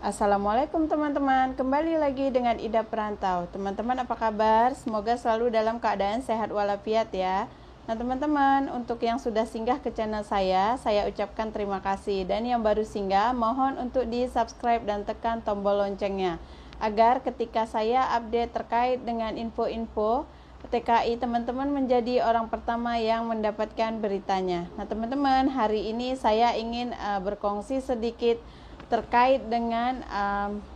Assalamualaikum teman-teman, kembali lagi dengan Ida Perantau. Teman-teman apa kabar? Semoga selalu dalam keadaan sehat walafiat ya. Nah teman-teman, untuk yang sudah singgah ke channel saya ucapkan terima kasih. Dan yang baru singgah, mohon untuk di subscribe dan tekan tombol loncengnya, agar ketika saya update terkait dengan info-info TKI, teman-teman menjadi orang pertama yang mendapatkan beritanya. Nah teman-teman, hari ini saya ingin berkongsi sedikit terkait dengan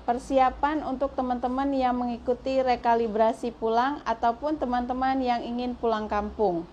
persiapan untuk teman-teman yang mengikuti rekalibrasi pulang ataupun teman-teman yang ingin pulang kampung.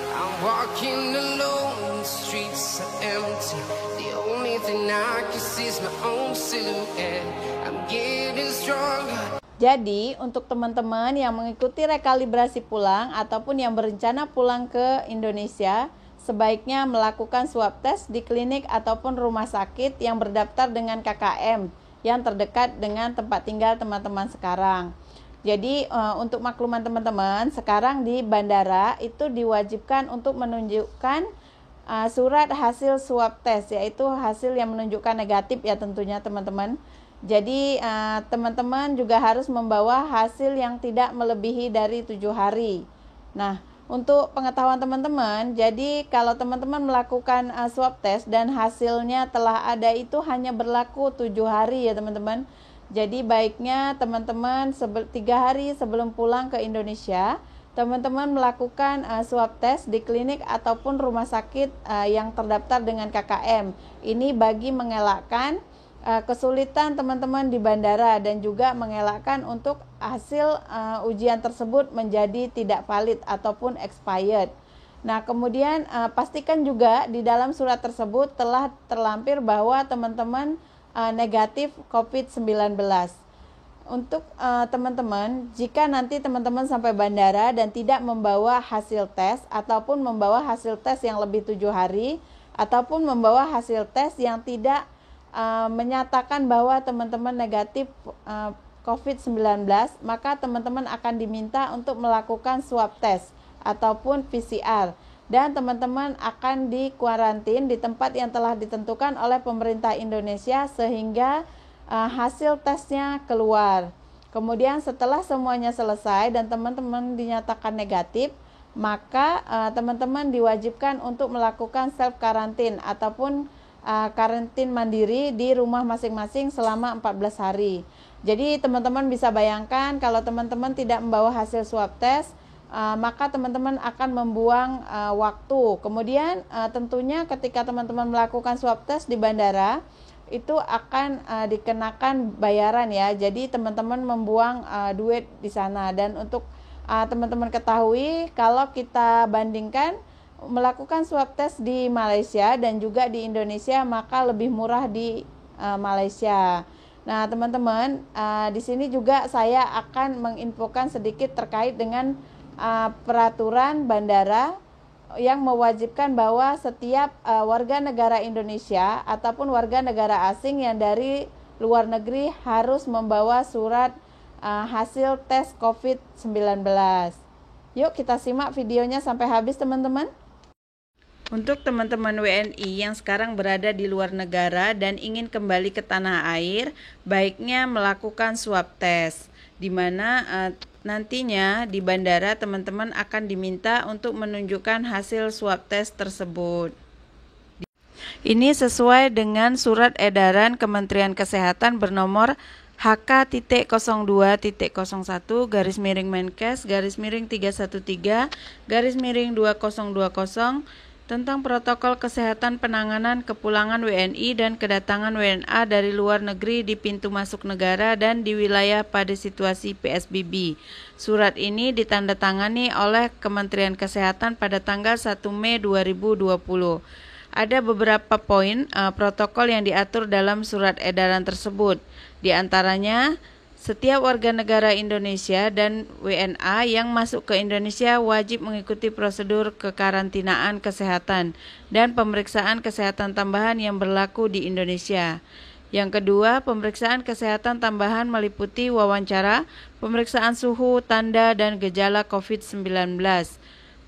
I'm walking alone, the streets are empty. The only thing I can see is my own silhouette. I'm getting stronger. Jadi, untuk teman-teman yang mengikuti rekalibrasi pulang ataupun yang berencana pulang ke Indonesia, sebaiknya melakukan swab test di klinik ataupun rumah sakit yang berdaftar dengan KKM yang terdekat dengan tempat tinggal teman-teman sekarang. Jadi, untuk makluman teman-teman, sekarang di bandara itu diwajibkan untuk menunjukkan surat hasil swab test, yaitu hasil yang menunjukkan negatif ya tentunya teman-teman. Jadi teman-teman juga harus membawa hasil yang tidak melebihi dari 7 hari. Nah, untuk pengetahuan teman-teman, jadi kalau teman-teman melakukan swab test dan hasilnya telah ada, itu hanya berlaku 7 hari ya teman-teman. Jadi baiknya teman-teman 3 hari sebelum pulang ke Indonesia, teman-teman melakukan swab test di klinik ataupun rumah sakit yang terdaftar dengan KKM. Ini bagi mengelakkan kesulitan teman-teman di bandara dan juga mengelakkan untuk hasil ujian tersebut menjadi tidak valid ataupun expired. Nah, kemudian pastikan juga di dalam surat tersebut telah terlampir bahwa teman-teman negatif COVID-19. Untuk teman-teman, jika nanti teman-teman sampai bandara dan tidak membawa hasil tes ataupun membawa hasil tes yang lebih 7 hari ataupun membawa hasil tes yang tidak menyatakan bahwa teman-teman negatif COVID-19, maka teman-teman akan diminta untuk melakukan swab test ataupun PCR, dan teman-teman akan dikuarantin di tempat yang telah ditentukan oleh pemerintah Indonesia sehingga hasil tesnya keluar. Kemudian setelah semuanya selesai dan teman-teman dinyatakan negatif, maka teman-teman diwajibkan untuk melakukan self karantin ataupun karantin mandiri di rumah masing-masing selama 14 hari. Jadi teman-teman bisa bayangkan kalau teman-teman tidak membawa hasil swab test, maka teman-teman akan membuang waktu. Kemudian tentunya ketika teman-teman melakukan swab test di bandara, itu akan dikenakan bayaran ya. Jadi teman-teman membuang duit di sana. Dan untuk teman-teman ketahui, kalau kita bandingkan melakukan swab test di Malaysia dan juga di Indonesia, maka lebih murah di Malaysia. Nah teman-teman, di sini juga saya akan menginfokan sedikit terkait dengan peraturan bandara yang mewajibkan bahwa setiap warga negara Indonesia ataupun warga negara asing yang dari luar negeri harus membawa surat hasil tes COVID-19. Yuk kita simak videonya sampai habis teman-teman. Untuk teman-teman WNI yang sekarang berada di luar negara dan ingin kembali ke tanah air, baiknya melakukan swab test, di mana nantinya di bandara teman-teman akan diminta untuk menunjukkan hasil swab test tersebut. Ini sesuai dengan surat edaran Kementerian Kesehatan bernomor HK.02.01-Menkes-313-2020 tentang protokol kesehatan penanganan kepulangan WNI dan kedatangan WNA dari luar negeri di pintu masuk negara dan di wilayah pada situasi PSBB. Surat ini ditandatangani oleh Kementerian Kesehatan pada tanggal 1 Mei 2020. Ada beberapa poin protokol yang diatur dalam surat edaran tersebut. Di antaranya, setiap warga negara Indonesia dan WNA yang masuk ke Indonesia wajib mengikuti prosedur kekarantinaan kesehatan dan pemeriksaan kesehatan tambahan yang berlaku di Indonesia. Yang kedua, pemeriksaan kesehatan tambahan meliputi wawancara, pemeriksaan suhu, tanda dan gejala COVID-19.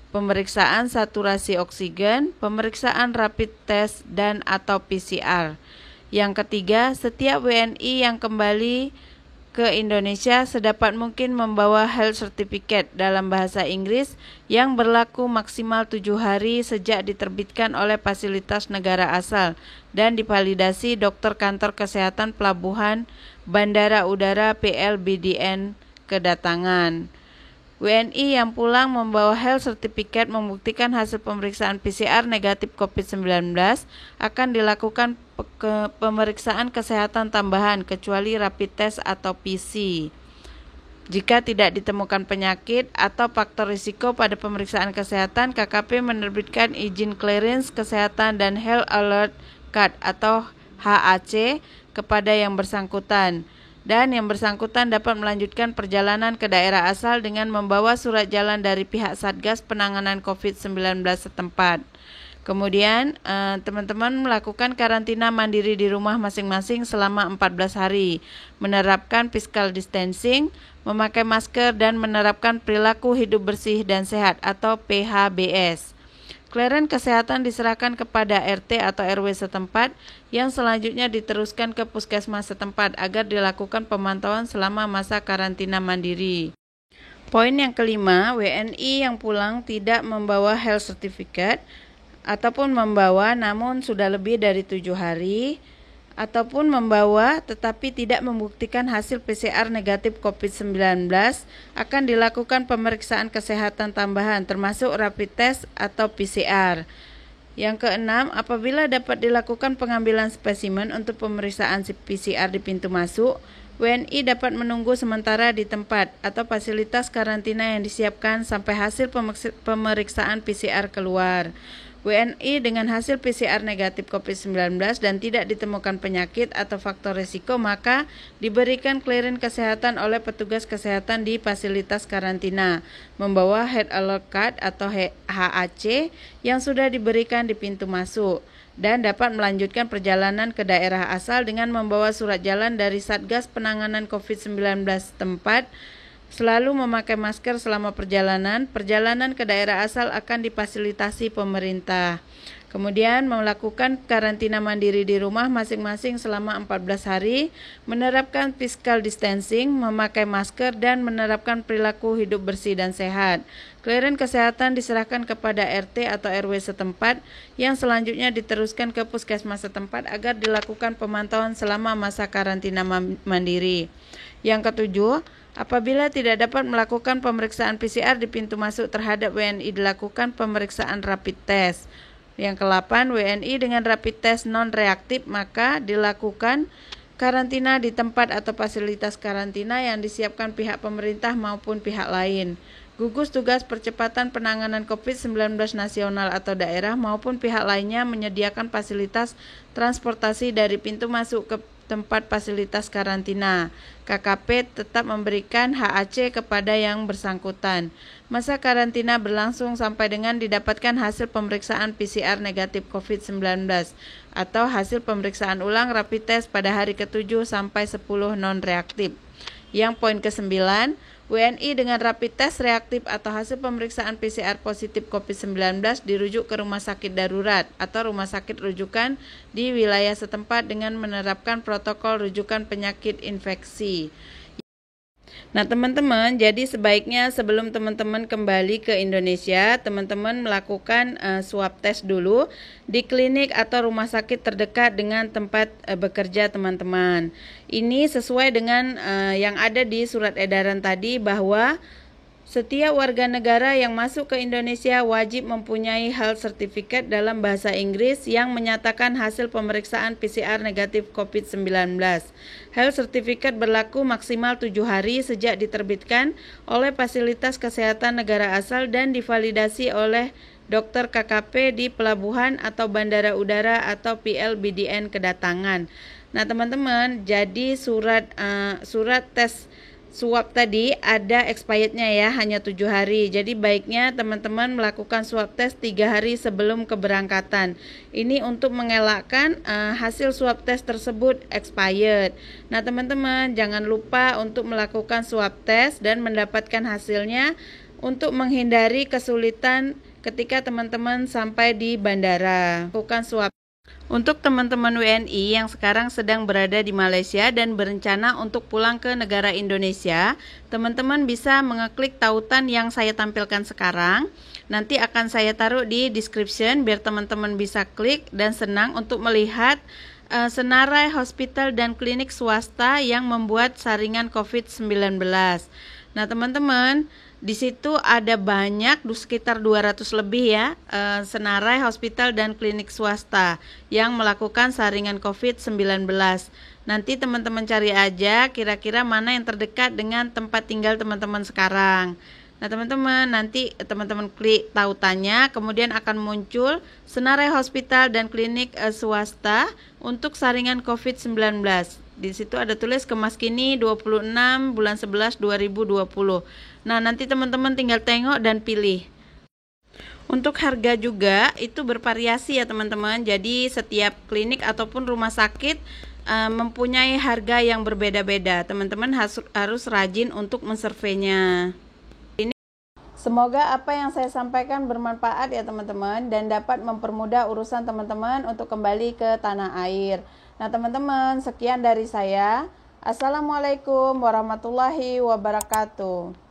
pemeriksaan saturasi oksigen, pemeriksaan rapid test, dan atau PCR. Yang ketiga, setiap WNI yang kembali ke Indonesia sedapat mungkin membawa health certificate dalam bahasa Inggris yang berlaku maksimal 7 hari sejak diterbitkan oleh fasilitas negara asal dan divalidasi dokter kantor kesehatan pelabuhan Bandara Udara PLBDN kedatangan. WNI yang pulang membawa health certificate membuktikan hasil pemeriksaan PCR negatif COVID-19 akan dilakukan pemeriksaan kesehatan tambahan kecuali rapid test atau PC. Jika tidak ditemukan penyakit atau faktor risiko pada pemeriksaan kesehatan, KKP menerbitkan izin clearance kesehatan dan Health Alert Card atau HAC kepada yang bersangkutan. Dan yang bersangkutan dapat melanjutkan perjalanan ke daerah asal dengan membawa surat jalan dari pihak Satgas Penanganan COVID-19 setempat. Kemudian, teman-teman melakukan karantina mandiri di rumah masing-masing selama 14 hari, menerapkan physical distancing, memakai masker, dan menerapkan perilaku hidup bersih dan sehat atau PHBS. Clearance kesehatan diserahkan kepada RT atau RW setempat yang selanjutnya diteruskan ke puskesmas setempat agar dilakukan pemantauan selama masa karantina mandiri. Poin yang kelima, WNI yang pulang tidak membawa health certificate ataupun membawa namun sudah lebih dari 7 hari ataupun membawa tetapi tidak membuktikan hasil PCR negatif COVID-19 akan dilakukan pemeriksaan kesehatan tambahan termasuk rapid test atau PCR. Yang keenam, apabila dapat dilakukan pengambilan spesimen untuk pemeriksaan PCR di pintu masuk, WNI dapat menunggu sementara di tempat atau fasilitas karantina yang disiapkan sampai hasil pemeriksaan PCR keluar. WNI dengan hasil PCR negatif COVID-19 dan tidak ditemukan penyakit atau faktor risiko maka diberikan clearance kesehatan oleh petugas kesehatan di fasilitas karantina membawa Health Alert Card atau HAC yang sudah diberikan di pintu masuk dan dapat melanjutkan perjalanan ke daerah asal dengan membawa surat jalan dari Satgas Penanganan COVID-19 tempat. Selalu memakai masker selama perjalanan ke daerah asal akan difasilitasi pemerintah. Kemudian melakukan karantina mandiri di rumah masing-masing selama 14 hari, menerapkan physical distancing, memakai masker, dan menerapkan perilaku hidup bersih dan sehat. Clearance kesehatan diserahkan kepada RT atau RW setempat yang selanjutnya diteruskan ke puskesmas setempat agar dilakukan pemantauan selama masa karantina mandiri. Yang ketujuh, apabila tidak dapat melakukan pemeriksaan PCR di pintu masuk terhadap WNI dilakukan pemeriksaan rapid test. Yang ke-8, WNI dengan rapid test non-reaktif maka dilakukan karantina di tempat atau fasilitas karantina yang disiapkan pihak pemerintah maupun pihak lain. Gugus Tugas Percepatan Penanganan COVID-19 Nasional atau daerah maupun pihak lainnya menyediakan fasilitas transportasi dari pintu masuk ke tempat fasilitas karantina. KKP tetap memberikan HAC kepada yang bersangkutan. Masa karantina berlangsung sampai dengan didapatkan hasil pemeriksaan PCR negatif COVID-19 atau hasil pemeriksaan ulang rapid test pada hari ke-7 sampai 10 non-reaktif. Yang poin ke-9, WNI dengan rapid test reaktif atau hasil pemeriksaan PCR positif COVID-19 dirujuk ke rumah sakit darurat atau rumah sakit rujukan di wilayah setempat dengan menerapkan protokol rujukan penyakit infeksi. Nah teman-teman, jadi sebaiknya sebelum teman-teman kembali ke Indonesia, teman-teman melakukan swab test dulu di klinik atau rumah sakit terdekat dengan tempat bekerja teman-teman. Ini sesuai dengan yang ada di surat edaran tadi bahwa setiap warga negara yang masuk ke Indonesia wajib mempunyai health certificate dalam bahasa Inggris yang menyatakan hasil pemeriksaan PCR negatif COVID-19. Health certificate berlaku maksimal 7 hari sejak diterbitkan oleh fasilitas kesehatan negara asal dan divalidasi oleh dokter KKP di pelabuhan atau bandara udara atau PLBDN kedatangan. Nah teman-teman, jadi surat tes swab tadi ada expirednya ya, hanya 7 hari. Jadi baiknya teman-teman melakukan swab test 3 hari sebelum keberangkatan. Ini untuk mengelakkan hasil swab test tersebut expired. Nah teman-teman jangan lupa untuk melakukan swab test dan mendapatkan hasilnya untuk menghindari kesulitan ketika teman-teman sampai di bandara. Lakukan swab. Untuk teman-teman WNI yang sekarang sedang berada di Malaysia dan berencana untuk pulang ke negara Indonesia, teman-teman bisa mengeklik tautan yang saya tampilkan sekarang. Nanti akan saya taruh di description biar teman-teman bisa klik dan senang untuk melihat senarai hospital dan klinik swasta yang membuat saringan COVID-19. Nah, teman-teman, di situ ada banyak, sekitar 200 lebih ya, senarai hospital dan klinik swasta yang melakukan saringan COVID-19. Nanti teman-teman cari aja kira-kira mana yang terdekat dengan tempat tinggal teman-teman sekarang. Nah, teman-teman, nanti teman-teman klik tautannya, kemudian akan muncul senarai hospital dan klinik swasta untuk saringan COVID-19. Di situ ada tulis kemas kini 26 bulan 11 2020. Nah, nanti teman-teman tinggal tengok dan pilih. Untuk harga juga itu bervariasi ya teman-teman. Jadi setiap klinik ataupun rumah sakit mempunyai harga yang berbeda-beda. Teman-teman harus rajin untuk mensurveinya. Semoga apa yang saya sampaikan bermanfaat ya teman-teman dan dapat mempermudah urusan teman-teman untuk kembali ke tanah air. Nah teman-teman, sekian dari saya. Assalamualaikum warahmatullahi wabarakatuh.